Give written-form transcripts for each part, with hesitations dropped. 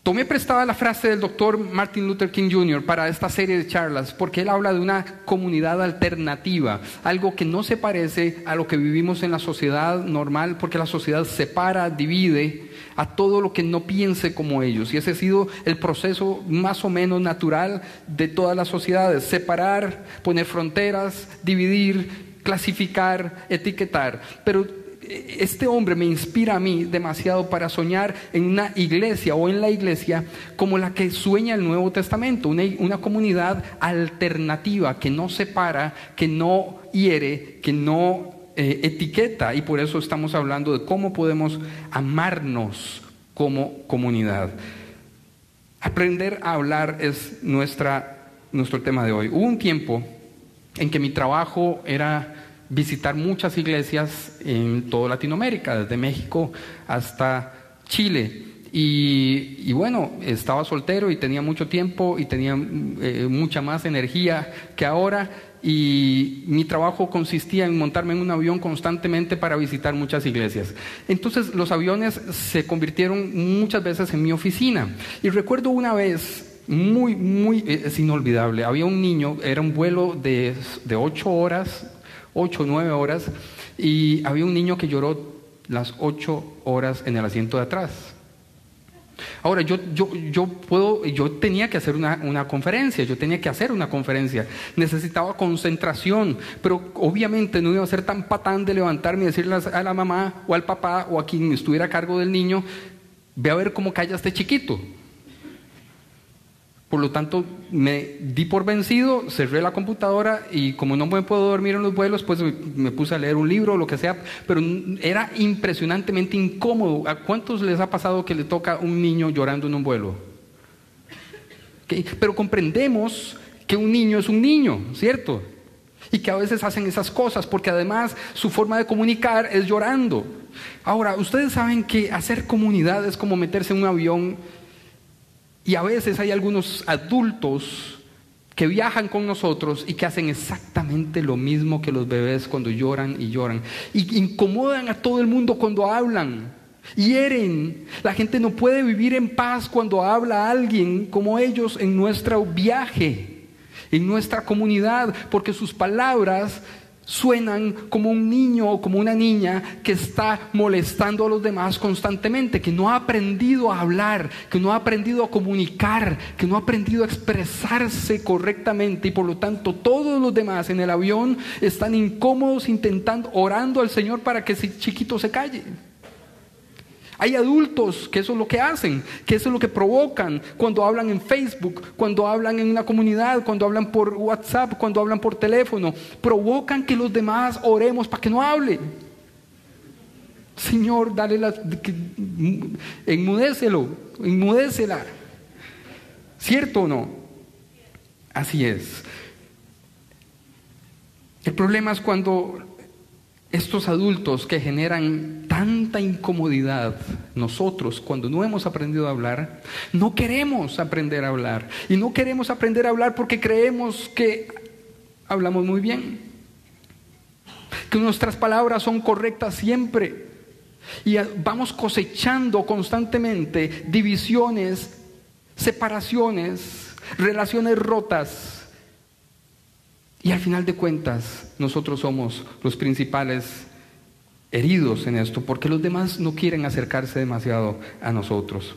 Tomé prestada la frase del doctor Martin Luther King Jr. para esta serie de charlas, porque él habla de una comunidad alternativa, algo que no se parece a lo que vivimos en la sociedad normal, porque la sociedad separa, divide a todo lo que no piense como ellos. Y ese ha sido el proceso más o menos natural de todas las sociedades: separar, poner fronteras, dividir, clasificar, etiquetar. Pero este hombre me inspira a mí demasiado para soñar en una iglesia o en la iglesia como la que sueña el Nuevo Testamento, una comunidad alternativa que no separa, que no hiere, que no etiqueta. Y por eso estamos hablando de cómo podemos amarnos como comunidad. Aprender a hablar es nuestro tema de hoy. Hubo un tiempo en que mi trabajo era visitar muchas iglesias en toda Latinoamérica, desde México hasta Chile. Y bueno, estaba soltero y tenía mucho tiempo y tenía mucha más energía que ahora. Y mi trabajo consistía en montarme en un avión constantemente para visitar muchas iglesias. Entonces los aviones se convirtieron muchas veces en mi oficina. Y recuerdo una vez, es inolvidable, había un niño, era un vuelo de 8 o 9 horas, y había un niño que lloró las 8 horas en el asiento de atrás. Ahora, yo tenía que hacer una conferencia, necesitaba concentración, pero obviamente no iba a ser tan patán de levantarme y decirle a la mamá o al papá o a quien estuviera a cargo del niño: ve a ver cómo calla este chiquito. Por lo tanto, me di por vencido, cerré la computadora y como no me puedo dormir en los vuelos, pues me puse a leer un libro o lo que sea, pero era impresionantemente incómodo. ¿A cuántos les ha pasado que le toca un niño llorando en un vuelo? ¿Okay? Pero comprendemos que un niño es un niño, ¿cierto? Y que a veces hacen esas cosas porque además su forma de comunicar es llorando. Ahora, ustedes saben que hacer comunidad es como meterse en un avión. Y a veces hay algunos adultos que viajan con nosotros y que hacen exactamente lo mismo que los bebés cuando lloran y lloran. Y incomodan a todo el mundo cuando hablan. Hieren. La gente no puede vivir en paz cuando habla alguien como ellos en nuestro viaje, en nuestra comunidad, porque sus palabras suenan como un niño o como una niña que está molestando a los demás constantemente, que no ha aprendido a hablar, que no ha aprendido a comunicar, que no ha aprendido a expresarse correctamente, y por lo tanto todos los demás en el avión están incómodos orando al Señor para que ese chiquito se calle. Hay adultos que eso es lo que hacen, que eso es lo que provocan cuando hablan en Facebook, cuando hablan en una comunidad, cuando hablan por WhatsApp, cuando hablan por teléfono. Provocan que los demás oremos para que no hable. Señor, enmudécela. ¿Cierto o no? Así es. El problema es cuando estos adultos que generan tanta incomodidad, nosotros cuando no hemos aprendido a hablar, no queremos aprender a hablar. Y no queremos aprender a hablar porque creemos que hablamos muy bien, que nuestras palabras son correctas siempre. Y vamos cosechando constantemente divisiones, separaciones, relaciones rotas. Y al final de cuentas, nosotros somos los principales heridos en esto, porque los demás no quieren acercarse demasiado a nosotros.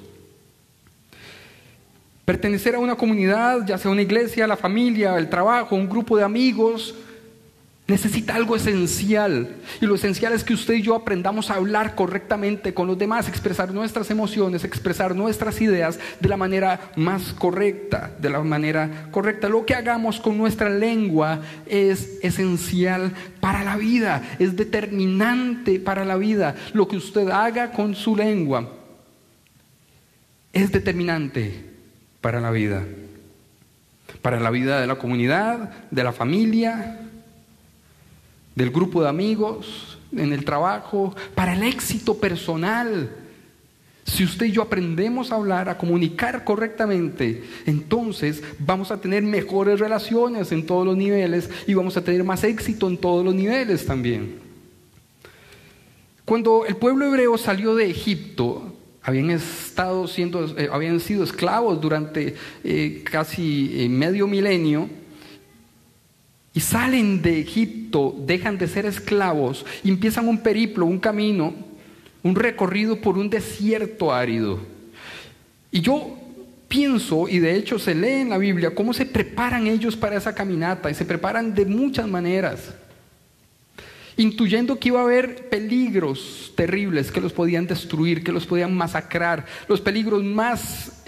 Pertenecer a una comunidad, ya sea una iglesia, la familia, el trabajo, un grupo de amigos, necesita algo esencial. Y lo esencial es que usted y yo aprendamos a hablar correctamente con los demás, expresar nuestras emociones, expresar nuestras ideas de la manera más correcta, Lo que hagamos con nuestra lengua es esencial para la vida, es determinante para la vida. Lo que usted haga con su lengua es determinante para la vida de la comunidad, de la familia, del grupo de amigos, en el trabajo, para el éxito personal. Si usted y yo aprendemos a hablar, a comunicar correctamente, entonces vamos a tener mejores relaciones en todos los niveles y vamos a tener más éxito en todos los niveles también. Cuando el pueblo hebreo salió de Egipto, habían sido esclavos durante casi medio milenio, y salen de Egipto, dejan de ser esclavos y empiezan un periplo, un camino, un recorrido por un desierto árido. Y yo pienso, y de hecho se lee en la Biblia, cómo se preparan ellos para esa caminata, y se preparan de muchas maneras, intuyendo que iba a haber peligros terribles que los podían destruir, que los podían masacrar. Los peligros más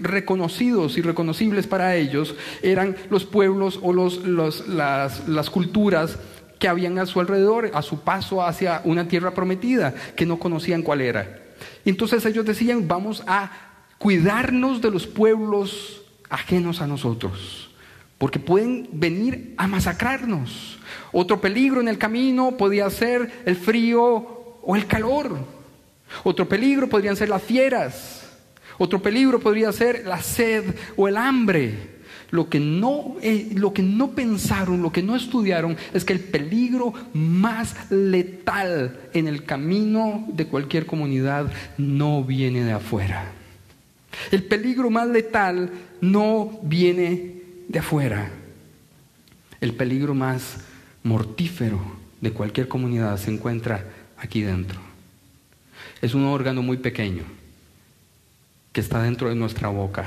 reconocidos y reconocibles para ellos eran los pueblos o las culturas que habían a su alrededor, a su paso hacia una tierra prometida, que no conocían cuál era. Entonces ellos decían: vamos a cuidarnos de los pueblos ajenos a nosotros, porque pueden venir a masacrarnos. Otro peligro en el camino podía ser el frío o el calor. Otro peligro podrían ser las fieras. Otro peligro podría ser la sed o el hambre. Lo que no pensaron, lo que no estudiaron, es que el peligro más letal en el camino de cualquier comunidad no viene de afuera. El peligro más letal no viene de afuera. El peligro más mortífero de cualquier comunidad se encuentra aquí dentro. Es un órgano muy pequeño que está dentro de nuestra boca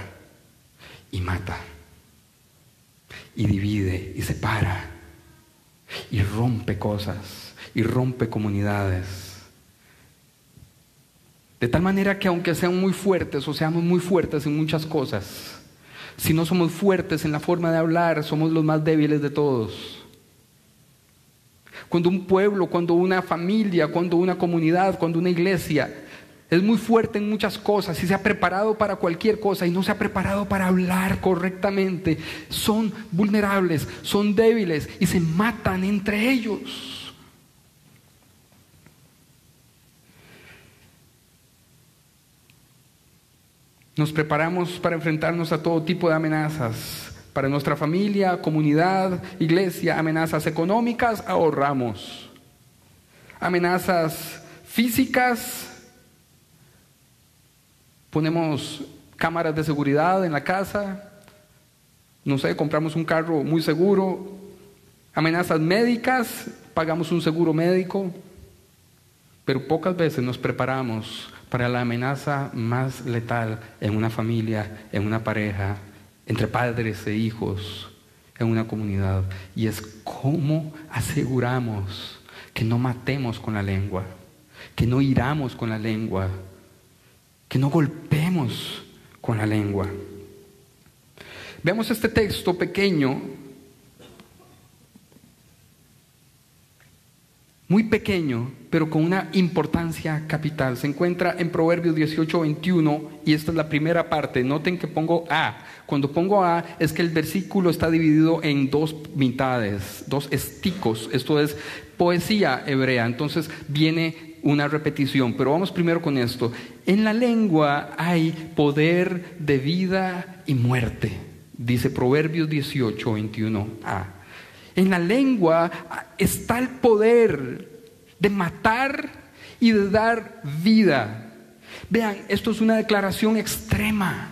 y mata, y divide, y separa, y rompe cosas, y rompe comunidades. De tal manera que aunque sean muy fuertes o seamos muy fuertes en muchas cosas, si no somos fuertes en la forma de hablar, somos los más débiles de todos. Cuando un pueblo, cuando una familia, cuando una comunidad, cuando una iglesia es muy fuerte en muchas cosas y se ha preparado para cualquier cosa y no se ha preparado para hablar correctamente, son vulnerables, son débiles y se matan entre ellos. Nos preparamos para enfrentarnos a todo tipo de amenazas. Para nuestra familia, comunidad, iglesia, amenazas económicas, ahorramos. Amenazas físicas, ponemos cámaras de seguridad en la casa, no sé, compramos un carro muy seguro. Amenazas médicas, pagamos un seguro médico, pero pocas veces nos preparamos para la amenaza más letal en una familia, en una pareja, entre padres e hijos, en una comunidad, y es cómo aseguramos que no matemos con la lengua, que no hiramos con la lengua, que no golpeemos con la lengua. Veamos este texto pequeño, muy pequeño, pero con una importancia capital. Se encuentra en Proverbios 18:21, y esta es la primera parte. Noten que pongo A. Cuando pongo A es que el versículo está dividido en dos mitades, dos esticos. Esto es poesía hebrea, entonces viene una repetición. Pero vamos primero con esto. En la lengua hay poder de vida y muerte, dice Proverbios 18:21a. En la lengua está el poder de matar y de dar vida. Vean, esto es una declaración extrema.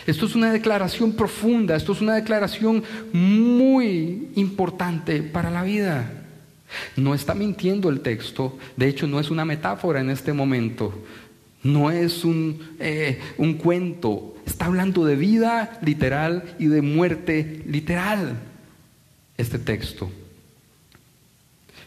Esto es una declaración profunda. Esto es una declaración muy importante para la vida. No está mintiendo el texto. De hecho, no es una metáfora en este momento. No es un cuento. Está hablando de vida literal y de muerte literal. Este texto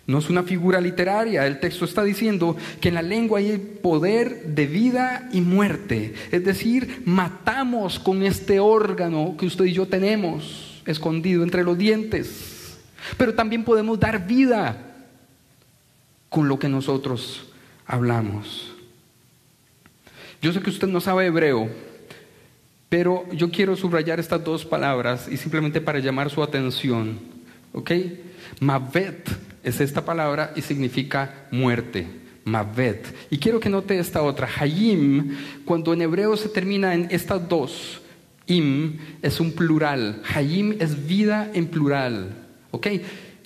no es una figura literaria. El texto está diciendo que en la lengua hay el poder de vida y muerte. Es decir, matamos con este órgano que usted y yo tenemos escondido entre los dientes. Pero también podemos dar vida con lo que nosotros hablamos. Yo sé que usted no sabe hebreo, pero yo quiero subrayar estas dos palabras y simplemente para llamar su atención. ¿Ok? Mavet es esta palabra y significa muerte. Mavet. Y quiero que note esta otra. Hayim, cuando en hebreo se termina en estas dos, im es un plural. Hayim es vida en plural. ¿Ok?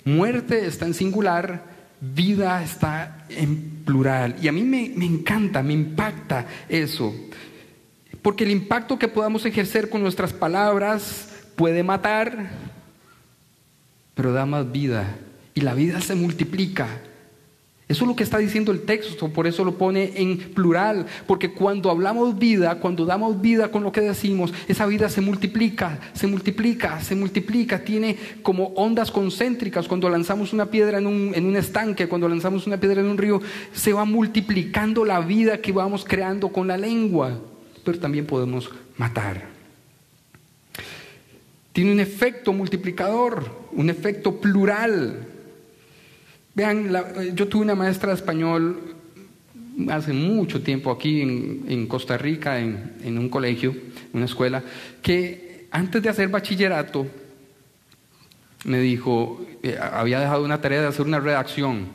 Muerte está en singular, vida está en plural. Y a mí me encanta, me impacta eso. Porque el impacto que podamos ejercer con nuestras palabras puede matar, pero da más vida. Y la vida se multiplica. Eso es lo que está diciendo el texto, por eso lo pone en plural. Porque cuando hablamos vida, cuando damos vida con lo que decimos, esa vida se multiplica, se multiplica, se multiplica. Tiene como ondas concéntricas. Cuando lanzamos una piedra en un estanque, cuando lanzamos una piedra en un río, se va multiplicando la vida que vamos creando con la lengua. Pero también podemos matar. Tiene un efecto multiplicador, un efecto plural. Vean, yo tuve una maestra de español hace mucho tiempo aquí en Costa Rica, en un colegio, una escuela, que antes de hacer bachillerato me dijo, había dejado una tarea de hacer una redacción,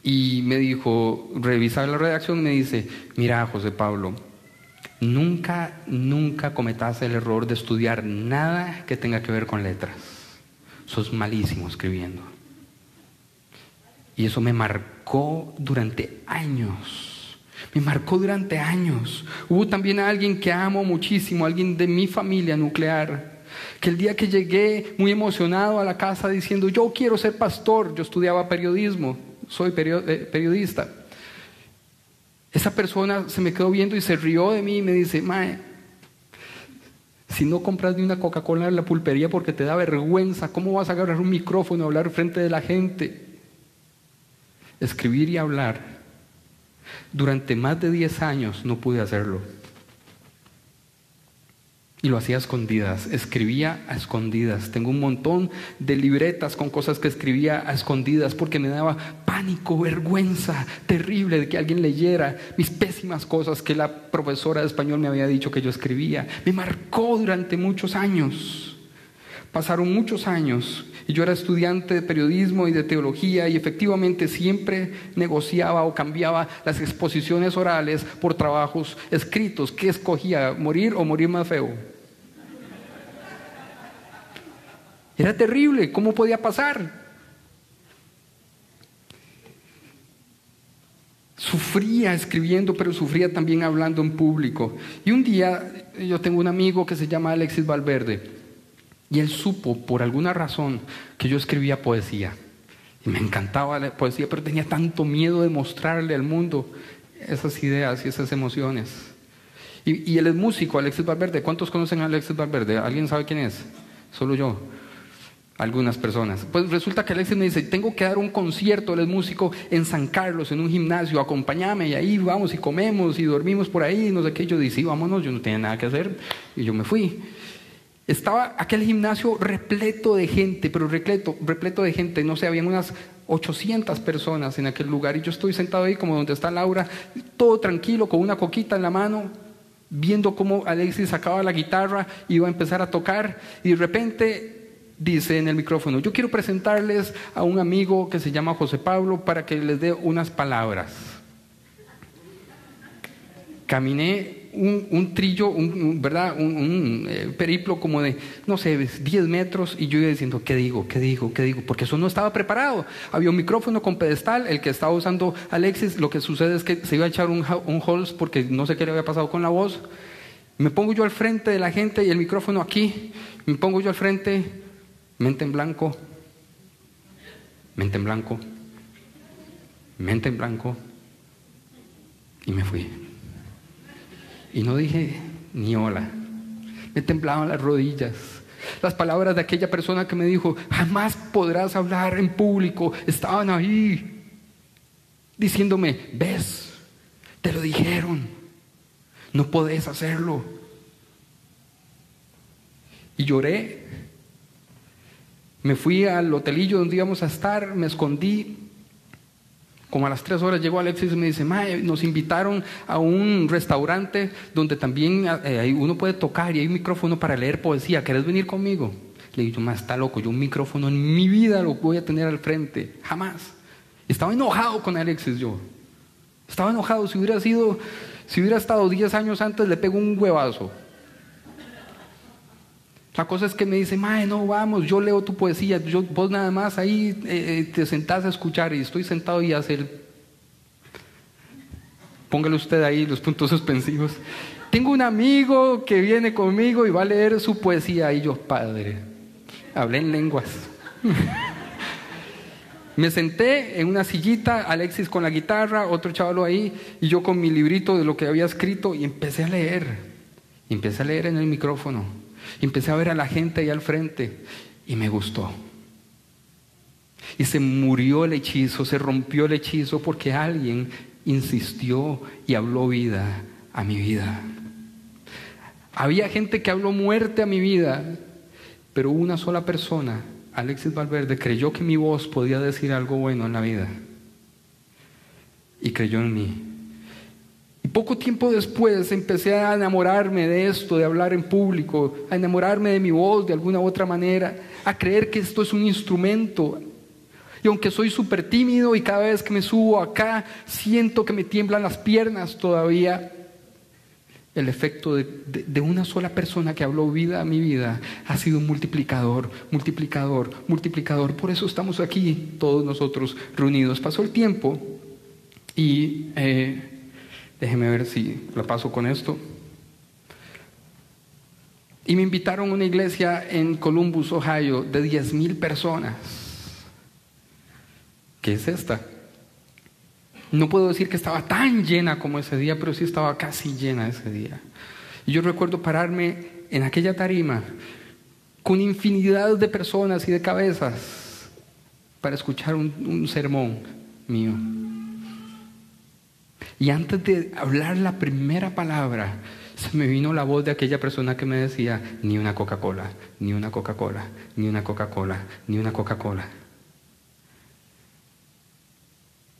y me dijo, revisar la redacción, y me dice, mira, José Pablo, nunca cometas el error de estudiar nada que tenga que ver con letras. Sos malísimo escribiendo. Y eso me marcó durante años. Me marcó durante años. Hubo también a alguien que amo muchísimo, alguien de mi familia nuclear, que el día que llegué muy emocionado a la casa diciendo, yo quiero ser pastor, yo estudiaba periodismo, soy periodista. Esa persona se me quedó viendo y se rió de mí y me dice, mae, si no compras ni una Coca-Cola en la pulpería porque te da vergüenza, ¿cómo vas a agarrar un micrófono y hablar frente de la gente? Escribir y hablar. Durante más de 10 años no pude hacerlo. Y lo hacía a escondidas, escribía a escondidas. Tengo un montón de libretas con cosas que escribía a escondidas porque me daba pánico, vergüenza terrible de que alguien leyera mis pésimas cosas que la profesora de español me había dicho que yo escribía. Me marcó durante muchos años. Pasaron muchos años y yo era estudiante de periodismo y de teología y efectivamente siempre negociaba o cambiaba las exposiciones orales por trabajos escritos. ¿Qué escogía? ¿Morir o morir más feo? Era terrible. ¿Cómo podía pasar? Sufría escribiendo, pero sufría también hablando en público. Y un día yo tengo un amigo que se llama Alexis Valverde. Y él supo, por alguna razón, que yo escribía poesía. Y me encantaba la poesía, pero tenía tanto miedo de mostrarle al mundo esas ideas y esas emociones. Y él es músico, Alexis Valverde. ¿Cuántos conocen a Alexis Valverde? ¿Alguien sabe quién es? Solo yo. Algunas personas. Pues resulta que Alexis me dice, tengo que dar un concierto, él es músico, en San Carlos, en un gimnasio, acompáñame, y ahí vamos y comemos y dormimos por ahí, no sé qué. Yo dije, sí, vámonos, yo no tenía nada que hacer. Y yo me fui. Estaba aquel gimnasio repleto de gente, pero repleto de gente, no sé, habían unas 800 personas en aquel lugar y yo estoy sentado ahí como donde está Laura, todo tranquilo, con una coquita en la mano, viendo cómo Alexis sacaba la guitarra y iba a empezar a tocar y de repente dice en el micrófono, yo quiero presentarles a un amigo que se llama José Pablo para que les dé unas palabras. Caminé un trillo, un periplo como de, no sé, 10 metros y yo iba diciendo, ¿qué digo? Porque eso no estaba preparado. Había un micrófono con pedestal, el que estaba usando Alexis, lo que sucede es que se iba a echar un Halls porque no sé qué le había pasado con la voz. Me pongo yo al frente de la gente y el micrófono aquí, me pongo yo al frente, mente en blanco, y me fui. Y no dije ni hola. Me temblaban las rodillas. Las palabras de aquella persona que me dijo, jamás podrás hablar en público, estaban ahí, diciéndome, ves, te lo dijeron, no podés hacerlo. Y lloré. Me fui al hotelillo donde íbamos a estar, me escondí. Como a las 3 horas llegó Alexis y me dice, mae, nos invitaron a un restaurante donde también uno puede tocar y hay un micrófono para leer poesía, ¿querés venir conmigo? Le digo, mae, está loco, yo un micrófono en mi vida lo voy a tener al frente, jamás. Estaba enojado con Alexis yo. Estaba enojado, si hubiera estado 10 años antes le pego un huevazo. a cosas que me dicen, mae, no, vamos, yo leo tu poesía, vos nada más ahí te sentás a escuchar y estoy sentado y hace póngale usted ahí los puntos suspensivos. Tengo un amigo que viene conmigo y va a leer su poesía y yo, padre, hablé en lenguas. Me senté en una sillita, Alexis con la guitarra, otro chavalo ahí, y yo con mi librito de lo que había escrito, y empecé a leer. Y empecé a leer en el micrófono. Y empecé a ver a la gente ahí al frente, y me gustó. Y se murió el hechizo, se rompió el hechizo, porque alguien insistió y habló vida a mi vida. Había gente que habló muerte a mi vida, pero una sola persona, Alexis Valverde, creyó que mi voz podía decir algo bueno en la vida y creyó en mí. Y poco tiempo después empecé a enamorarme de esto, de hablar en público, a enamorarme de mi voz de alguna u otra manera, a creer que esto es un instrumento. Y aunque soy súper tímido y cada vez que me subo acá siento que me tiemblan las piernas todavía, el efecto de una sola persona que habló vida a mi vida ha sido un multiplicador, multiplicador, multiplicador. Por eso estamos aquí todos nosotros reunidos. Pasó el tiempo y déjeme ver si la paso con esto. Y me invitaron a una iglesia en Columbus, Ohio, de 10,000 personas. ¿Qué es esta? No puedo decir que estaba tan llena como ese día, pero sí estaba casi llena ese día. Y yo recuerdo pararme en aquella tarima con infinidad de personas y de cabezas para escuchar un sermón mío. Y antes de hablar la primera palabra, se me vino la voz de aquella persona que me decía, ni una Coca-Cola, ni una Coca-Cola, ni una Coca-Cola, ni una Coca-Cola.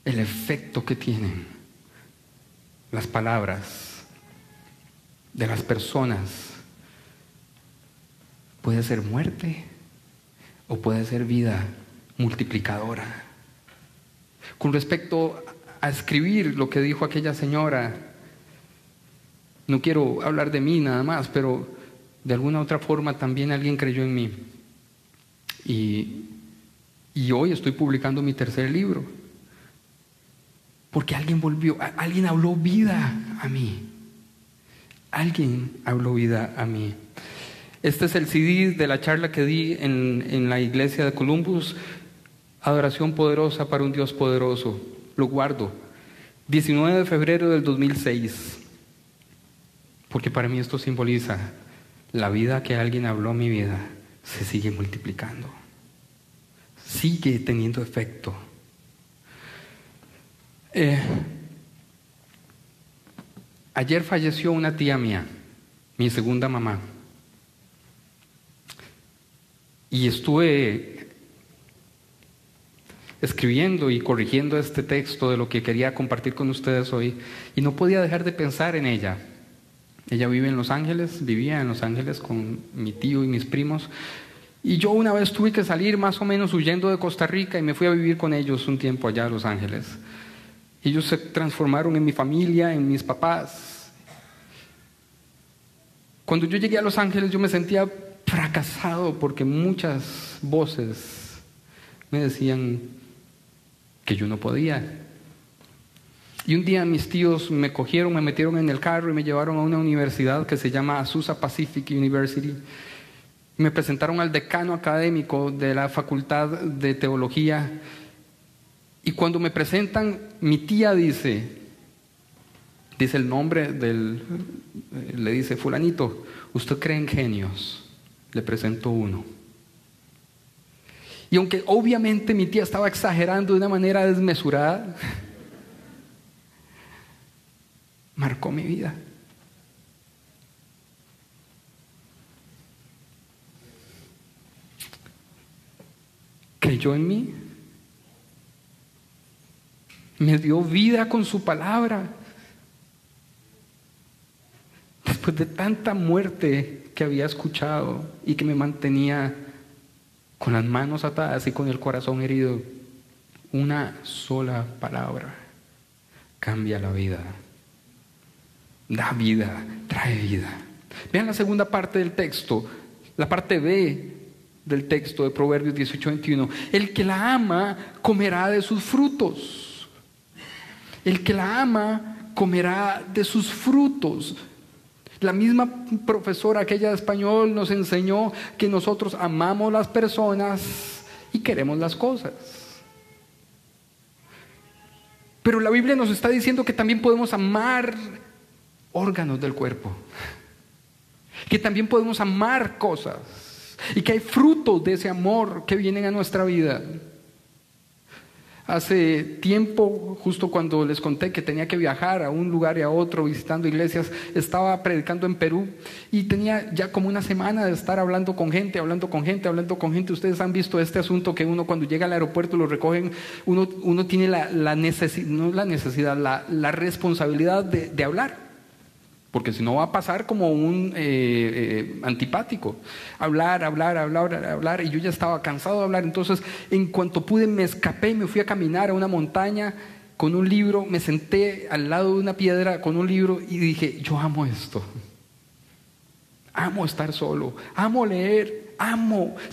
El efecto que tienen las palabras de las personas puede ser muerte o puede ser vida multiplicadora. Con respecto a escribir lo que dijo aquella señora, no quiero hablar de mí nada más, pero de alguna otra forma también alguien creyó en mí. Y hoy estoy publicando mi tercer libro. Porque alguien habló vida a mí. Alguien habló vida a mí. Este es el CD de la charla que di en la iglesia de Columbus, Adoración Poderosa para un Dios Poderoso. Lo guardo. 19 de febrero del 2006. Porque para mí esto simboliza la vida que alguien habló a mi vida se sigue multiplicando. Sigue teniendo efecto. Ayer falleció una tía mía, mi segunda mamá, y estuve escribiendo y corrigiendo este texto de lo que quería compartir con ustedes hoy, y no podía dejar de pensar en ella. Ella vivía en Los Ángeles con mi tío y mis primos, y yo una vez tuve que salir más o menos huyendo de Costa Rica y me fui a vivir con ellos un tiempo allá a Los Ángeles. Ellos se transformaron en mi familia, en mis papás. Cuando yo llegué a Los Ángeles yo me sentía fracasado porque muchas voces me decían que yo no podía. Y un día mis tíos me cogieron, me metieron en el carro y me llevaron a una universidad que se llama Azusa Pacific University. Me presentaron al decano académico de la Facultad de Teología. Y cuando me presentan, mi tía dice el nombre le dice, fulanito, ¿usted cree en genios? Le presento uno. Y aunque obviamente mi tía estaba exagerando de una manera desmesurada, marcó mi vida. Creyó en mí. Me dio vida con su palabra. Después de tanta muerte que había escuchado y que me mantenía con las manos atadas y con el corazón herido, una sola palabra cambia la vida. Da vida, trae vida. Vean la segunda parte del texto. la parte B del texto de Proverbios 18:21. El que la ama comerá de sus frutos. El que la ama comerá de sus frutos. La misma profesora aquella de español nos enseñó que nosotros amamos las personas y queremos las cosas. Pero la Biblia nos está diciendo que también podemos amar órganos del cuerpo, que también podemos amar cosas y que hay frutos de ese amor que vienen a nuestra vida. Hace tiempo, justo cuando les conté que tenía que viajar a un lugar y a otro visitando iglesias, estaba predicando en Perú y tenía ya como una semana de estar hablando con gente. Ustedes han visto este asunto que uno cuando llega al aeropuerto lo recogen, uno tiene la responsabilidad de hablar. Porque si no va a pasar como un antipático. Hablar. Y yo ya estaba cansado de hablar. Entonces, en cuanto pude, me escapé y me fui a caminar a una montaña con un libro. Me senté al lado de una piedra con un libro y dije, yo amo esto. Amo estar solo. Amo leer.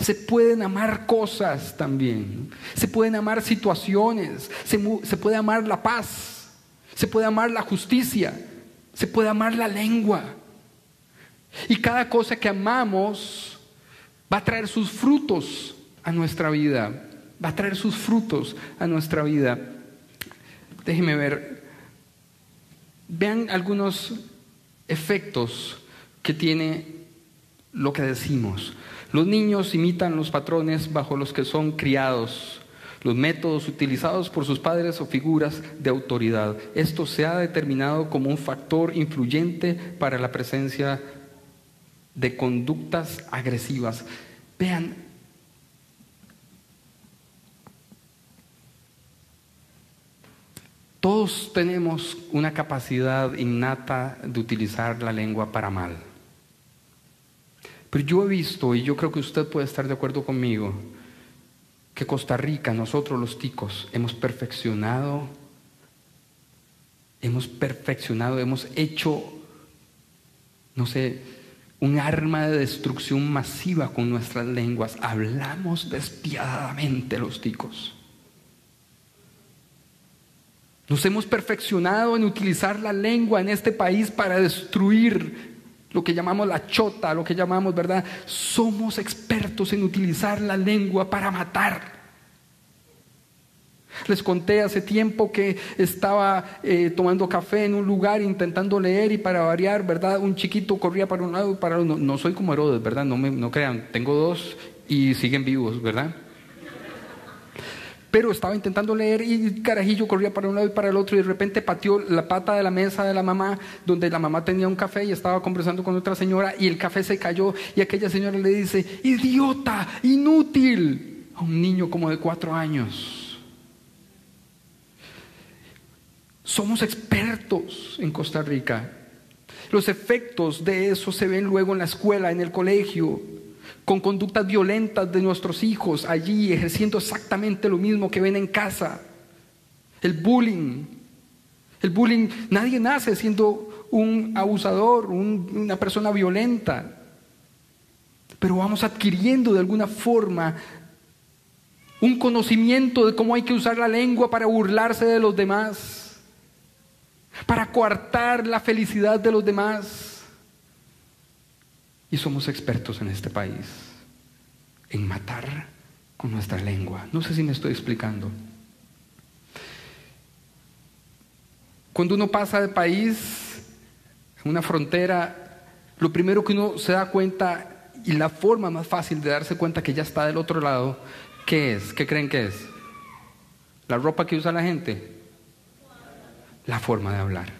Se pueden amar cosas también. Se pueden amar situaciones. Se puede amar la paz. Se puede amar la justicia. Se puede amar la lengua. Y cada cosa que amamos va a traer sus frutos a nuestra vida. Va a traer sus frutos a nuestra vida. Déjenme ver. Vean algunos efectos que tiene lo que decimos. Los niños imitan los patrones bajo los que son criados. Los métodos utilizados por sus padres o figuras de autoridad. Esto se ha determinado como un factor influyente para la presencia de conductas agresivas. Vean, todos tenemos una capacidad innata de utilizar la lengua para mal. Pero yo he visto, y yo creo que usted puede estar de acuerdo conmigo, que Costa Rica, nosotros los ticos, hemos perfeccionado, hemos hecho, un arma de destrucción masiva con nuestras lenguas. Hablamos despiadadamente los ticos. Nos hemos perfeccionado en utilizar la lengua en este país para destruir lo que llamamos la chota, lo que llamamos, ¿verdad? Somos expertos en utilizar la lengua para matar. Les conté hace tiempo que estaba tomando café en un lugar intentando leer y para variar, ¿verdad? Un chiquito corría para un lado y para el otro. No soy como Herodes, ¿verdad? No crean, tengo 2 y siguen vivos, ¿verdad? Pero estaba intentando leer y el carajillo corría para un lado y para el otro y de repente pateó la pata de la mesa de la mamá, donde la mamá tenía un café y estaba conversando con otra señora y el café se cayó y aquella señora le dice, idiota, inútil, a un niño como de 4 años. Somos expertos en Costa Rica. Los efectos de eso se ven luego en la escuela, en el colegio, con conductas violentas de nuestros hijos allí, ejerciendo exactamente lo mismo que ven en casa. El bullying, nadie nace siendo un abusador, una persona violenta, pero vamos adquiriendo de alguna forma un conocimiento de cómo hay que usar la lengua para burlarse de los demás, para coartar la felicidad de los demás. Y somos expertos en este país en matar con nuestra lengua. No sé si me estoy explicando. Cuando uno pasa de país, en una frontera, lo primero que uno se da cuenta, y la forma más fácil de darse cuenta que ya está del otro lado, ¿qué es? ¿Qué creen que es? ¿La ropa que usa la gente? La forma de hablar.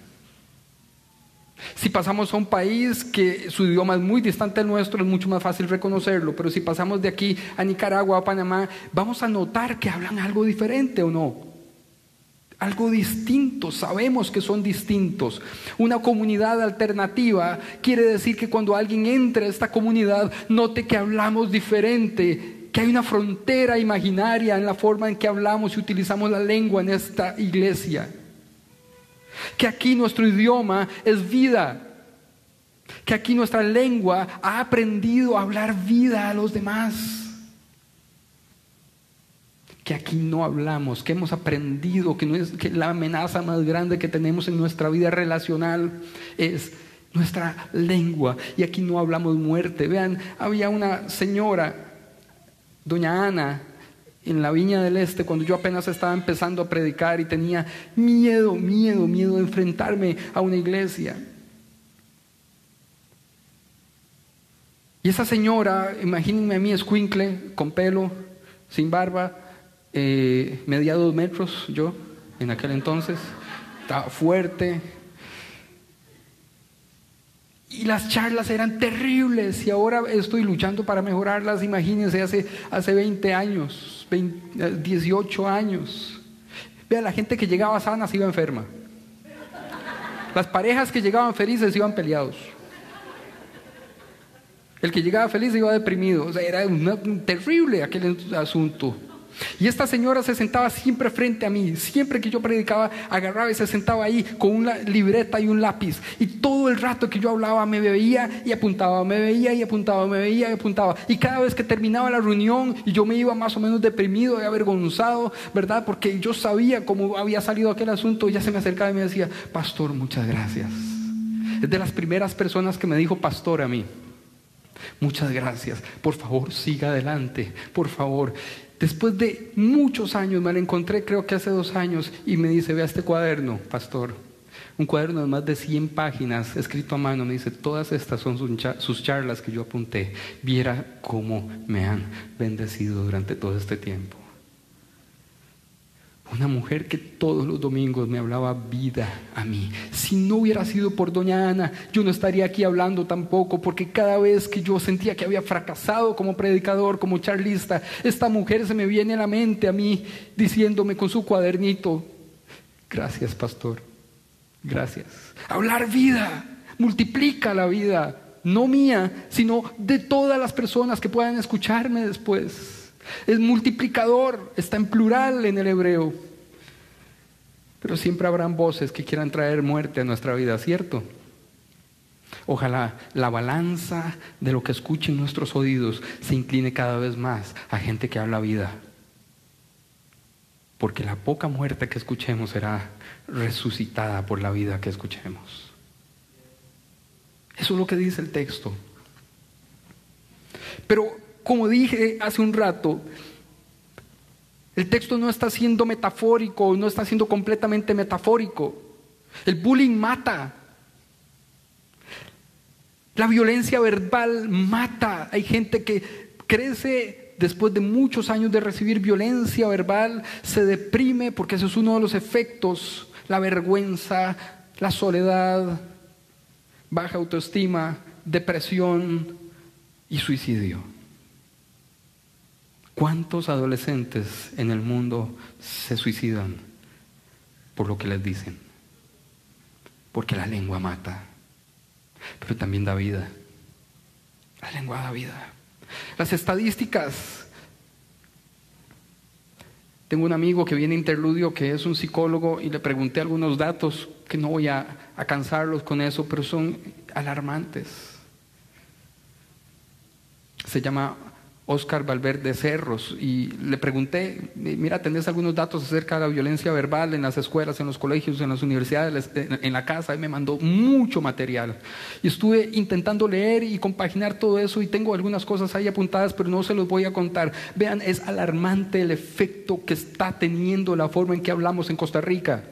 Si pasamos a un país que su idioma es muy distante del nuestro, es mucho más fácil reconocerlo, pero si pasamos de aquí a Nicaragua, a Panamá, vamos a notar que hablan algo diferente, ¿o no? Algo distinto, sabemos que son distintos. Una comunidad alternativa quiere decir que cuando alguien entre a esta comunidad, note que hablamos diferente, que hay una frontera imaginaria en la forma en que hablamos y utilizamos la lengua en esta iglesia. Que aquí nuestro idioma es vida. Que aquí nuestra lengua ha aprendido a hablar vida a los demás. Que aquí no hablamos, que hemos aprendido que la amenaza más grande que tenemos en nuestra vida relacional es nuestra lengua. Y aquí no hablamos muerte. Vean, había una señora, doña Ana, en la Viña del Este, cuando yo apenas estaba empezando a predicar y tenía miedo de enfrentarme a una iglesia. Y esa señora, imagínense a mí, escuincle, con pelo, sin barba, medía 2 metros yo en aquel entonces, estaba fuerte. Y las charlas eran terribles y ahora estoy luchando para mejorarlas. Imagínense, hace 20 años, 18 años. Vean, la gente que llegaba sana se iba enferma. Las parejas que llegaban felices iban peleados. El que llegaba feliz iba deprimido. O sea, era terrible aquel asunto. Y esta señora se sentaba siempre frente a mí. Siempre que yo predicaba, agarraba y se sentaba ahí con una libreta y un lápiz. Y todo el rato que yo hablaba me veía y apuntaba, me veía y apuntaba, me veía y apuntaba. Y cada vez que terminaba la reunión y yo me iba más o menos deprimido y avergonzado, ¿verdad? Porque yo sabía cómo había salido aquel asunto. Ella se me acercaba y me decía: pastor, muchas gracias. Es de las primeras personas que me dijo pastor a mí. Muchas gracias. Por favor, siga adelante. Por favor. Después de muchos años me la encontré, creo que hace 2 años, y me dice: vea este cuaderno, pastor. Un cuaderno de más de 100 páginas, escrito a mano. Me dice: todas estas son sus charlas que yo apunté. Viera cómo me han bendecido durante todo este tiempo. Una mujer que todos los domingos me hablaba vida a mí. Si no hubiera sido por doña Ana, yo no estaría aquí hablando tampoco, porque cada vez que yo sentía que había fracasado como predicador, como charlista, esta mujer se me viene a la mente a mí, diciéndome con su cuadernito: gracias, pastor, gracias. Hablar vida multiplica la vida, no mía, sino de todas las personas que puedan escucharme después. Es multiplicador, está en plural en el hebreo. Pero siempre habrán voces que quieran traer muerte a nuestra vida, ¿cierto? Ojalá la balanza de lo que escuchen nuestros oídos se incline cada vez más a gente que habla vida. Porque la poca muerte que escuchemos será resucitada por la vida que escuchemos. Eso es lo que dice el texto. Pero como dije hace un rato, el texto no está siendo metafórico, no está siendo completamente metafórico. El bullying mata. La violencia verbal mata. Hay gente que crece después de muchos años de recibir violencia verbal, se deprime porque ese es uno de los efectos: la vergüenza, la soledad, baja autoestima, depresión y suicidio. ¿Cuántos adolescentes en el mundo se suicidan por lo que les dicen? Porque la lengua mata, pero también da vida. La lengua da vida. Las estadísticas. Tengo un amigo que viene a Interludio, que es un psicólogo, y le pregunté algunos datos, que no voy a cansarlos con eso, pero son alarmantes. Se llama Óscar Valverde Cerros, y le pregunté: mira, ¿tenés algunos datos acerca de la violencia verbal en las escuelas, en los colegios, en las universidades, en la casa? Y me mandó mucho material. Y estuve intentando leer y compaginar todo eso, y tengo algunas cosas ahí apuntadas, pero no se los voy a contar. Vean, es alarmante el efecto que está teniendo la forma en que hablamos en Costa Rica.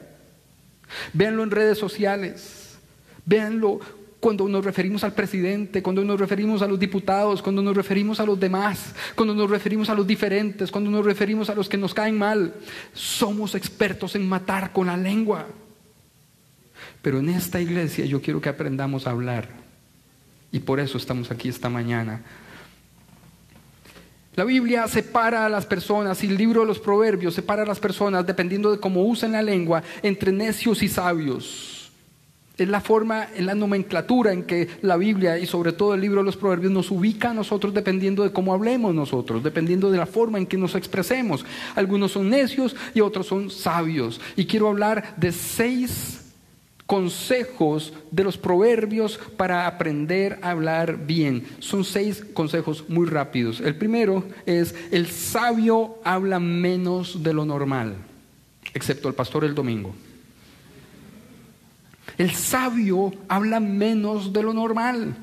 Véanlo en redes sociales. Véanlo cuando nos referimos al presidente, cuando nos referimos a los diputados, cuando nos referimos a los demás, cuando nos referimos a los diferentes, cuando nos referimos a los que nos caen mal. Somos expertos en matar con la lengua. Pero en esta iglesia yo quiero que aprendamos a hablar. Y por eso estamos aquí esta mañana. La Biblia separa a las personas, y el libro de los Proverbios separa a las personas, dependiendo de cómo usan la lengua, entre necios y sabios. Es la forma, es la nomenclatura en que la Biblia, y sobre todo el libro de los Proverbios, nos ubica a nosotros dependiendo de cómo hablemos nosotros, dependiendo de la forma en que nos expresemos. Algunos son necios y otros son sabios. Y quiero hablar de 6 Consejos de los proverbios para aprender a hablar bien. Son 6 consejos muy rápidos. El primero es: el sabio habla menos de lo normal, excepto el pastor el domingo. El sabio habla menos de lo normal.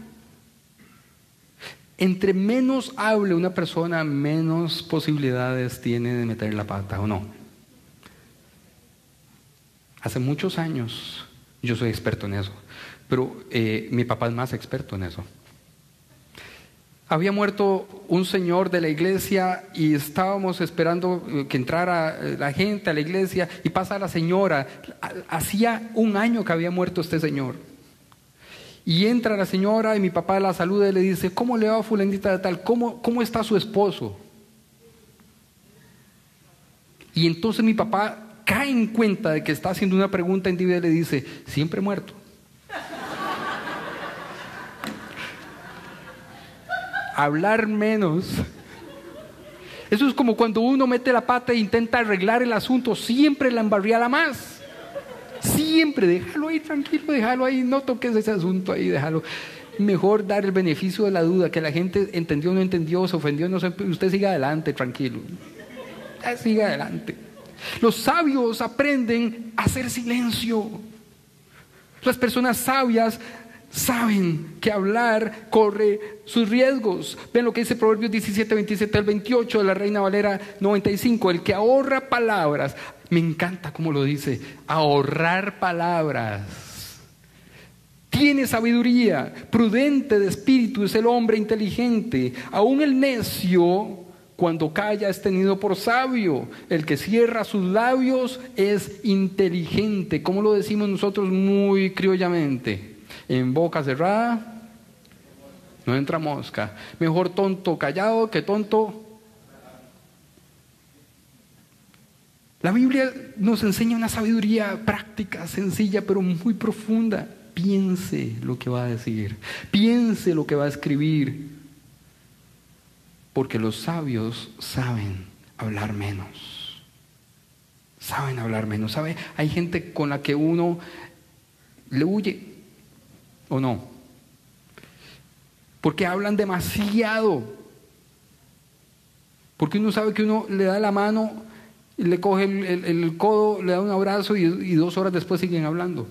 Entre menos hable una persona, menos posibilidades tiene de meter la pata, ¿o no? Hace muchos años, yo soy experto en eso, pero mi papá es más experto en eso. Había muerto un señor de la iglesia y estábamos esperando que entrara la gente a la iglesia, y pasa la señora. Hacía un año que había muerto este señor. Y entra la señora y mi papá la saluda y le dice: ¿cómo le va, fulanita de tal? ¿Cómo está su esposo? Y entonces mi papá cae en cuenta de que está haciendo una pregunta individual y le dice: siempre muerto. Hablar menos. Eso es como cuando uno mete la pata e intenta arreglar el asunto, siempre la embarriala más. Siempre, déjalo ahí tranquilo, déjalo ahí, no toques ese asunto ahí, déjalo. Mejor dar el beneficio de la duda, que la gente entendió o no entendió, se ofendió, no se, usted siga adelante, tranquilo. Siga adelante. Los sabios aprenden a hacer silencio. Las personas sabias saben que hablar corre sus riesgos. Ven lo que dice Proverbios 17, 27 al 28 de la Reina Valera 95. El que ahorra palabras, me encanta cómo lo dice, ahorrar palabras, tiene sabiduría. Prudente de espíritu es el hombre inteligente. Aún el necio, cuando calla, es tenido por sabio. El que cierra sus labios es inteligente. ¿Cómo lo decimos nosotros muy criollamente? En boca cerrada no entra mosca. Mejor tonto callado que tonto. La Biblia nos enseña una sabiduría práctica, sencilla, pero muy profunda. Piense lo que va a decir, piense lo que va a escribir, porque los sabios saben hablar menos. Saben hablar menos. ¿Sabe? Hay gente con la que uno le huye, ¿o no? Porque hablan demasiado. Porque uno sabe que uno le da la mano, le coge el codo, le da un abrazo y 2 horas después siguen hablando.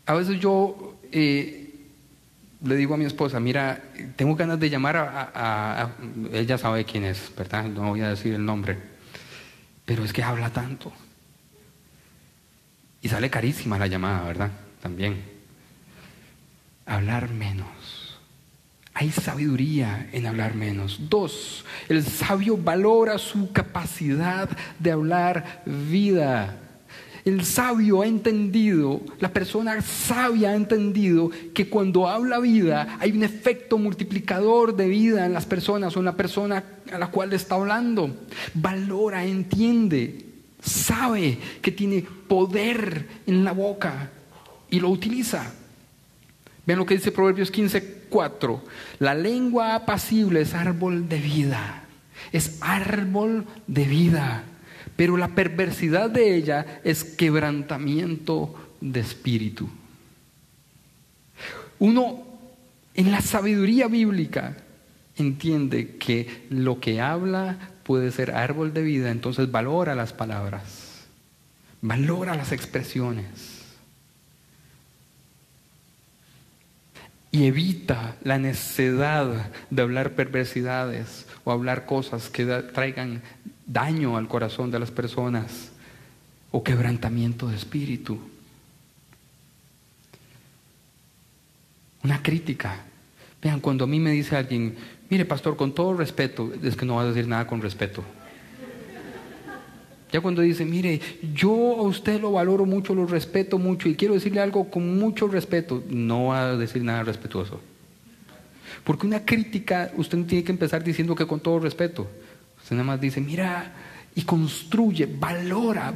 A veces yo le digo a mi esposa: mira, tengo ganas de llamar a ella sabe quién es, ¿verdad? No voy a decir el nombre, pero es que habla tanto. Y sale carísima la llamada, ¿verdad? También. Hablar menos. Hay sabiduría en hablar menos. 2, el sabio valora su capacidad de hablar vida. El sabio ha entendido, la persona sabia ha entendido que cuando habla vida hay un efecto multiplicador de vida en las personas o en la persona a la cual le está hablando. Valora, entiende, sabe que tiene poder en la boca y lo utiliza. Vean lo que dice Proverbios 15:4. La lengua apacible es árbol de vida. Es árbol de vida. Pero la perversidad de ella es quebrantamiento de espíritu. Uno, en la sabiduría bíblica, entiende que lo que habla puede ser árbol de vida, entonces valora las palabras, valora las expresiones. Y evita la necesidad de hablar perversidades o hablar cosas que traigan daño al corazón de las personas o quebrantamiento de espíritu. Una crítica. Vean, cuando a mí me dice alguien: mire, pastor, con todo respeto, es que no va a decir nada con respeto. Ya cuando dice: mire, yo a usted lo valoro mucho, lo respeto mucho y quiero decirle algo con mucho respeto, no va a decir nada respetuoso. Porque una crítica, usted no tiene que empezar diciendo que con todo respeto. Usted nada más dice: mira, y construye, valora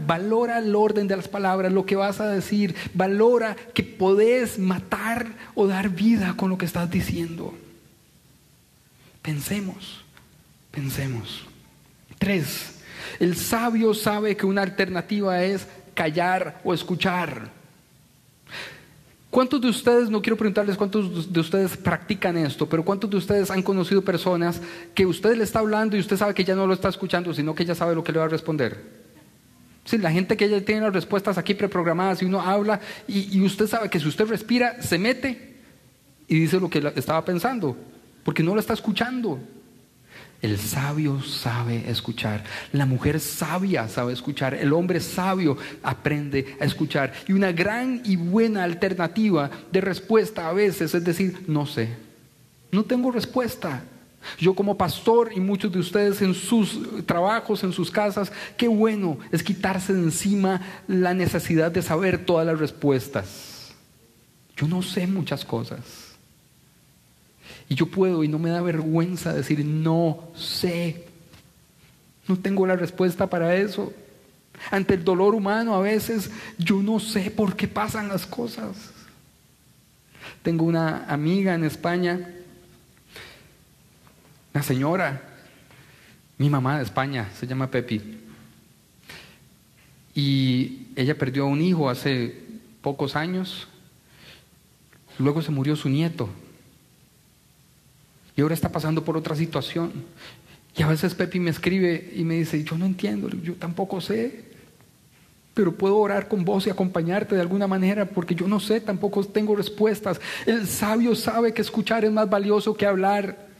el orden de las palabras, lo que vas a decir, valora que podés matar o dar vida con lo que estás diciendo. Pensemos. 3. El sabio sabe que una alternativa es callar o escuchar. ¿Cuántos de ustedes, no quiero preguntarles cuántos de ustedes practican esto, pero cuántos de ustedes han conocido personas que usted le está hablando y usted sabe que ya no lo está escuchando, sino que ya sabe lo que le va a responder? Sí, la gente que ya tiene las respuestas aquí preprogramadas y uno habla y usted sabe que si usted respira, se mete y dice lo que estaba pensando, porque no lo está escuchando. El sabio sabe escuchar, la mujer sabia sabe escuchar, el hombre sabio aprende a escuchar. Y una gran y buena alternativa de respuesta a veces es decir, no sé, no tengo respuesta. Yo como pastor y muchos de ustedes en sus trabajos, en sus casas, qué bueno es quitarse de encima la necesidad de saber todas las respuestas. Yo no sé muchas cosas. Y yo puedo y no me da vergüenza decir no sé. No tengo la respuesta para eso. Ante el dolor humano a veces yo no sé por qué pasan las cosas. Tengo una amiga en España, una señora, mi mamá de España, se llama Pepi. Y ella perdió a un hijo hace pocos años. Luego se murió su nieto. Y ahora está pasando por otra situación. Y a veces Pepi me escribe y me dice, yo no entiendo, yo tampoco sé, pero puedo orar con vos y acompañarte de alguna manera, porque yo no sé, tampoco tengo respuestas. El sabio sabe que escuchar es más valioso que hablar.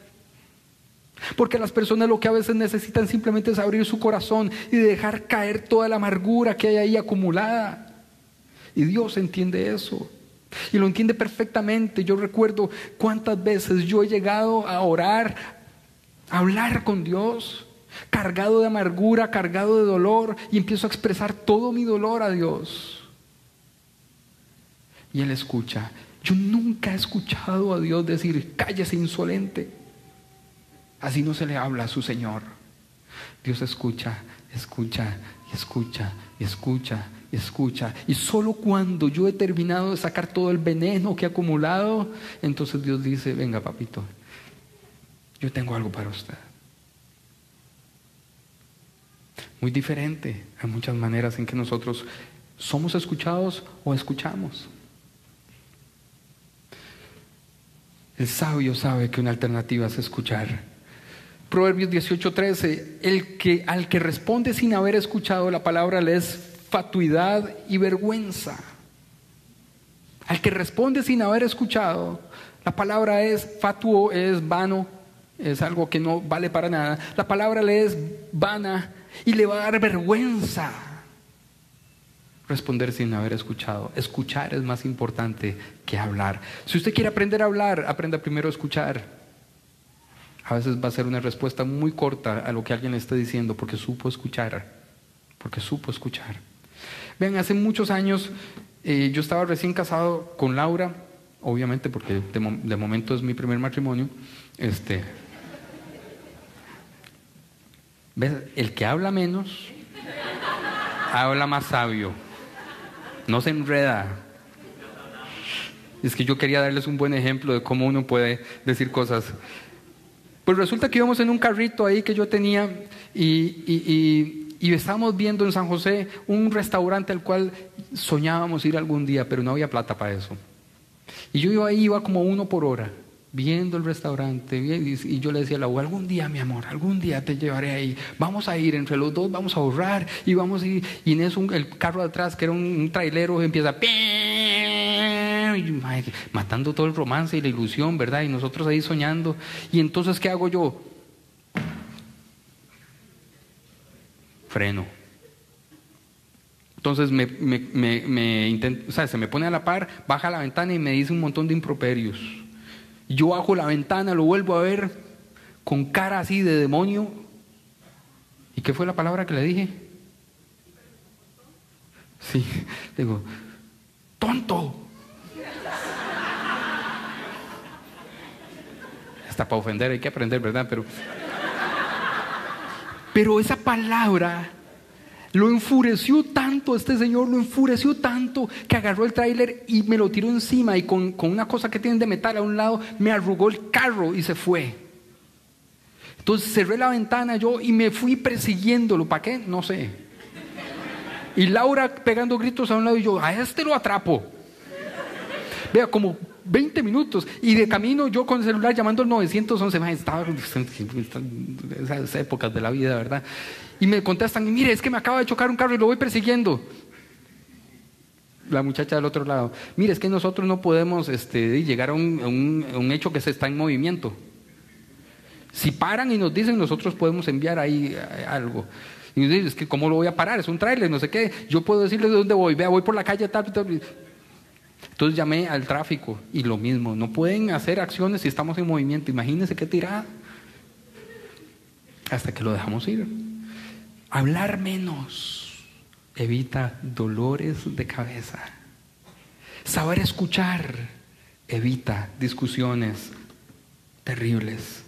Porque las personas lo que a veces necesitan simplemente es abrir su corazón y dejar caer toda la amargura que hay ahí acumulada. Y Dios entiende eso. Y lo entiende perfectamente. Yo recuerdo cuántas veces yo he llegado a orar, a hablar con Dios, cargado de amargura, cargado de dolor, y empiezo a expresar todo mi dolor a Dios. Y Él escucha. Yo nunca he escuchado a Dios decir, cállese insolente. Así no se le habla a su Señor. Dios escucha, escucha y escucha y escucha y escucha. Y solo cuando yo he terminado de sacar todo el veneno que he acumulado, entonces Dios dice, venga papito, yo tengo algo para usted. Muy diferente a muchas maneras en que nosotros somos escuchados o escuchamos. El sabio sabe que una alternativa es escuchar. Proverbios 18:13, al que responde sin haber escuchado la palabra le es fatuidad y vergüenza. Al que responde sin haber escuchado, la palabra es fatuo, es vano, es algo que no vale para nada. La palabra le es vana y le va a dar vergüenza responder sin haber escuchado. Escuchar es más importante que hablar. Si usted quiere aprender a hablar, aprenda primero a escuchar. A veces va a ser una respuesta muy corta a lo que alguien le esté diciendo porque supo escuchar. Vean, hace muchos años yo estaba recién casado con Laura, obviamente porque de momento es mi primer matrimonio. ¿Ves? El que habla menos habla más sabio, no se enreda. Es que yo quería darles un buen ejemplo de cómo uno puede decir cosas. Pues resulta que íbamos en un carrito ahí que yo tenía y estábamos viendo en San José un restaurante al cual soñábamos ir algún día, pero no había plata para eso. Y yo iba como 1 por hora, viendo el restaurante, y yo le decía a la abuela, algún día mi amor, algún día te llevaré ahí, vamos a ir entre los dos, vamos a ahorrar y vamos a ir. Y en eso el carro de atrás, que era un trailero, empieza matando todo el romance y la ilusión, ¿verdad? Y nosotros ahí soñando. Y entonces, ¿qué hago yo? Freno. Entonces se me pone a la par, baja la ventana y me dice un montón de improperios. Yo bajo la ventana, lo vuelvo a ver con cara así de demonio. ¿Y qué fue la palabra que le dije? Sí, digo, tonto. Hasta para ofender hay que aprender, ¿verdad? Pero esa palabra lo enfureció tanto, este señor lo enfureció tanto que agarró el tráiler y me lo tiró encima y con una cosa que tienen de metal a un lado me arrugó el carro y se fue. Entonces cerré la ventana yo y me fui persiguiéndolo. ¿Para qué? No sé. Y Laura pegando gritos a un lado y yo, a este lo atrapo. Vea, como 20 minutos. Y de camino yo con el celular llamando al 911. Estaba en esas épocas de la vida, ¿verdad? Y me contestan, mire, es que me acaba de chocar un carro y lo voy persiguiendo. La muchacha del otro lado, mire, es que nosotros no podemos llegar a un hecho que se está en movimiento. Si paran y nos dicen, nosotros podemos enviar ahí algo. Y dice, es que ¿cómo lo voy a parar? Es un tráiler, no sé qué. Yo puedo decirles de dónde voy. Vea, voy por la calle tal, tal. Entonces llamé al tráfico y lo mismo. No pueden hacer acciones si estamos en movimiento. Imagínense qué tirada. Hasta que lo dejamos ir. Hablar menos evita dolores de cabeza. Saber escuchar evita discusiones terribles.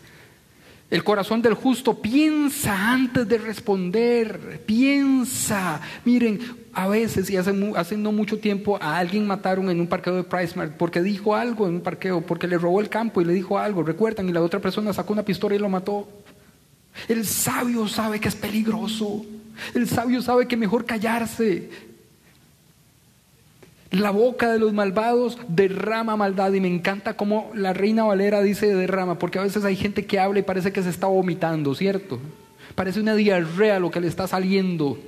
El corazón del justo piensa antes de responder, piensa. Miren, a veces, y hace no mucho tiempo, a alguien mataron en un parqueo de PriceMart porque dijo algo en un parqueo, porque le robó el campo y le dijo algo, recuerdan, y la otra persona sacó una pistola y lo mató. El sabio sabe que es peligroso, el sabio sabe que mejor callarse. La boca de los malvados derrama maldad, y me encanta cómo la Reina Valera dice derrama, porque a veces hay gente que habla y parece que se está vomitando, ¿cierto? Parece una diarrea lo que le está saliendo.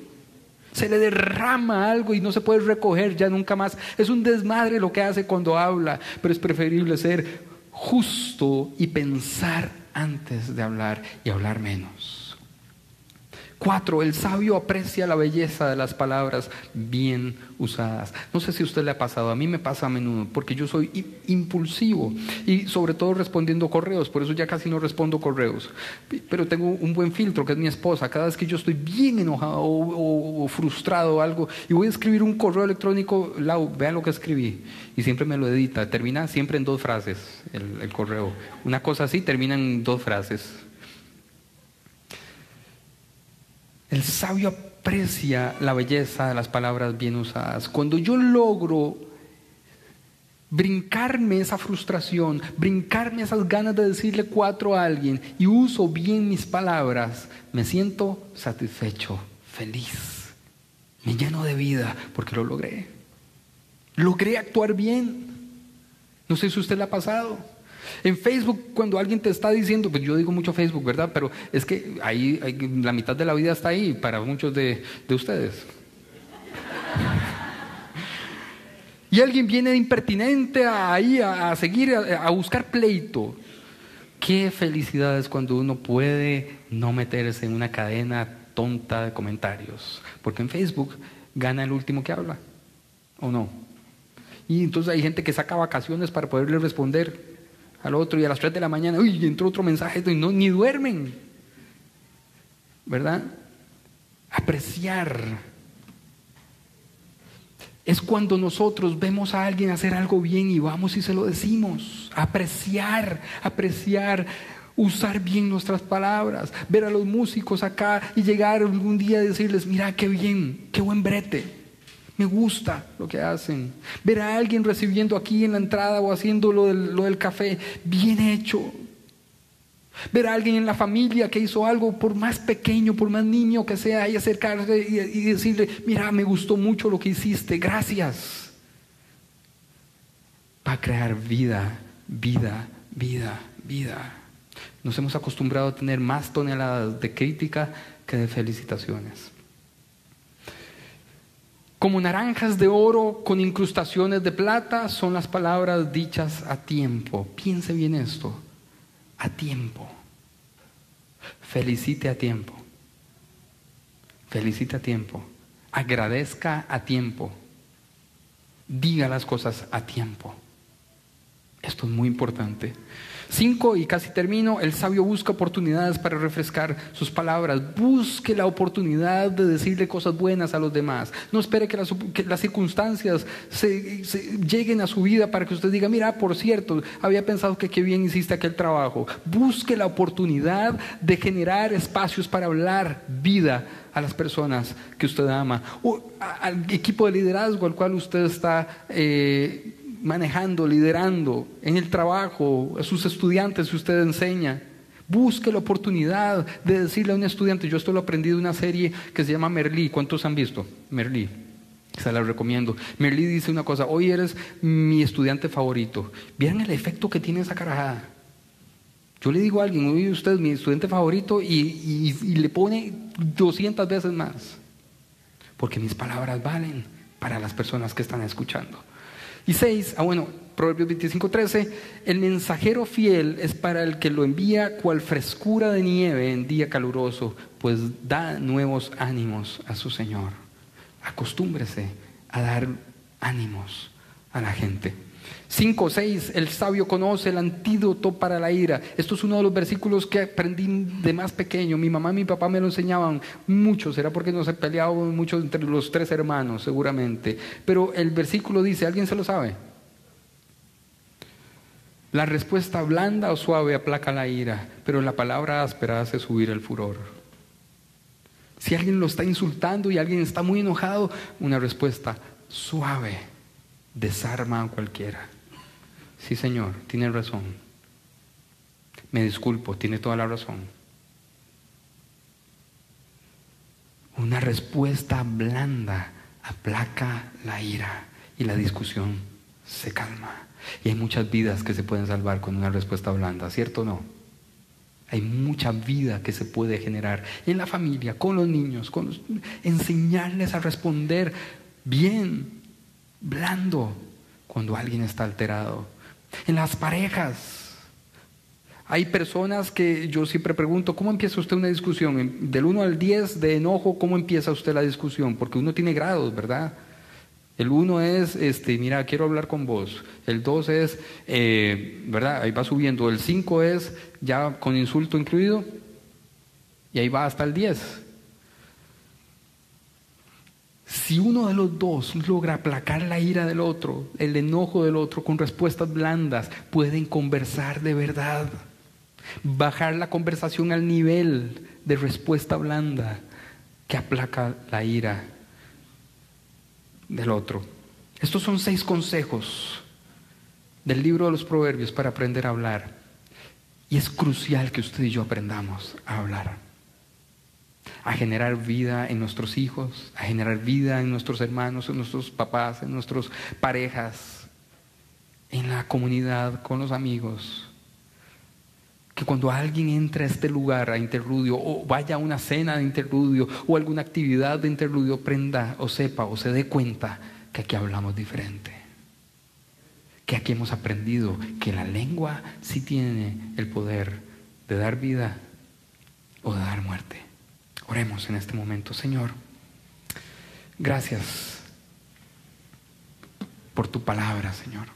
Se le derrama algo y no se puede recoger ya nunca más. Es un desmadre lo que hace cuando habla, pero es preferible ser justo y pensar antes de hablar y hablar menos. 4, el sabio aprecia la belleza de las palabras bien usadas. No sé si a usted le ha pasado, a mí me pasa a menudo, porque yo soy impulsivo y sobre todo respondiendo correos, por eso ya casi no respondo correos. Pero tengo un buen filtro que es mi esposa. Cada vez que yo estoy bien enojado o frustrado o algo y voy a escribir un correo electrónico, Lau, vean lo que escribí, y siempre me lo edita. Termina siempre en 2 frases el correo. Una cosa así termina en 2 frases. El sabio aprecia la belleza de las palabras bien usadas. Cuando yo logro brincarme esa frustración, brincarme esas ganas de decirle 4 a alguien y uso bien mis palabras, me siento satisfecho, feliz, me lleno de vida porque lo logré. Logré actuar bien. No sé si a usted le ha pasado. En Facebook, cuando alguien te está diciendo, pues yo digo mucho Facebook, ¿verdad? Pero es que ahí la mitad de la vida está ahí para muchos de ustedes. Y alguien viene de impertinente ahí a seguir, a buscar pleito. Qué felicidad es cuando uno puede no meterse en una cadena tonta de comentarios. Porque en Facebook gana el último que habla, ¿o no? Y entonces hay gente que saca vacaciones para poderle responder al otro, y a las 3 de la mañana, uy, entró otro mensaje, y no, ni duermen, ¿verdad? Apreciar es cuando nosotros vemos a alguien hacer algo bien y vamos y se lo decimos. Apreciar, usar bien nuestras palabras, ver a los músicos acá y llegar algún día a decirles, mira qué bien, qué buen brete. Me gusta lo que hacen. Ver a alguien recibiendo aquí en la entrada o haciendo lo del café, bien hecho. Ver a alguien en la familia que hizo algo, por más pequeño, por más niño que sea, y acercarse y decirle, mira, me gustó mucho lo que hiciste, gracias. Va a crear vida, vida, vida, vida. Nos hemos acostumbrado a tener más toneladas de crítica que de felicitaciones. Como naranjas de oro con incrustaciones de plata son las palabras dichas a tiempo. Piense bien esto, a tiempo. Felicite a tiempo. Felicite a tiempo. Agradezca a tiempo. Diga las cosas a tiempo. Esto es muy importante. 5, y casi termino, el sabio busca oportunidades para refrescar sus palabras. Busque la oportunidad de decirle cosas buenas a los demás. No espere que las circunstancias se lleguen a su vida para que usted diga, mira, por cierto, había pensado que qué bien hiciste aquel trabajo. Busque la oportunidad de generar espacios para hablar vida a las personas que usted ama, o al equipo de liderazgo al cual usted está manejando, liderando, en el trabajo, a sus estudiantes si usted enseña. Busque la oportunidad de decirle a un estudiante. Yo esto lo aprendí de una serie que se llama Merlí. ¿Cuántos han visto? Merlí. Se la recomiendo. Merlí dice una cosa: hoy eres mi estudiante favorito. Vieran el efecto que tiene esa carajada. Yo le digo a alguien: hoy usted es mi estudiante favorito, y le pone 200 veces más. Porque mis palabras valen para las personas que están escuchando. Y 6, Proverbios 25:13, el mensajero fiel es para el que lo envía cual frescura de nieve en día caluroso, pues da nuevos ánimos a su Señor. Acostúmbrese a dar ánimos a la gente. 5:6, el sabio conoce el antídoto para la ira. Esto es uno de los versículos que aprendí de más pequeño. Mi mamá y mi papá me lo enseñaban mucho. Será porque nos peleábamos mucho entre los 3 hermanos, seguramente. Pero el versículo dice, ¿alguien se lo sabe? La respuesta blanda o suave aplaca la ira, pero la palabra áspera hace subir el furor. Si alguien lo está insultando y alguien está muy enojado, una respuesta suave desarma a cualquiera. Sí, Señor, tiene razón. Me disculpo, tiene toda la razón. Una respuesta blanda aplaca la ira y la discusión se calma. Y hay muchas vidas que se pueden salvar con una respuesta blanda, ¿cierto o no? Hay mucha vida que se puede generar en la familia, con los niños, enseñarles a responder bien, blando, cuando alguien está alterado. En las parejas, hay personas que yo siempre pregunto: ¿cómo empieza usted una discusión? Del 1 al 10 de enojo, ¿cómo empieza usted la discusión? Porque uno tiene grados, ¿verdad? El 1 es, mira, quiero hablar con vos. El 2 es, ¿verdad? Ahí va subiendo. El 5 es ya con insulto incluido. Y ahí va hasta el 10. Si uno de los dos logra aplacar la ira del otro, el enojo del otro, con respuestas blandas, pueden conversar de verdad. Bajar la conversación al nivel de respuesta blanda que aplaca la ira del otro. Estos son 6 consejos del libro de los Proverbios para aprender a hablar. Y es crucial que usted y yo aprendamos a hablar, a generar vida en nuestros hijos, a generar vida en nuestros hermanos, en nuestros papás, en nuestras parejas, en la comunidad, con los amigos. Que cuando alguien entra a este lugar a interludio, o vaya a una cena de interludio, o alguna actividad de interludio, aprenda o sepa o se dé cuenta que aquí hablamos diferente. Que aquí hemos aprendido que la lengua sí tiene el poder de dar vida o de dar muerte. Oremos en este momento. Señor, gracias por tu palabra, Señor.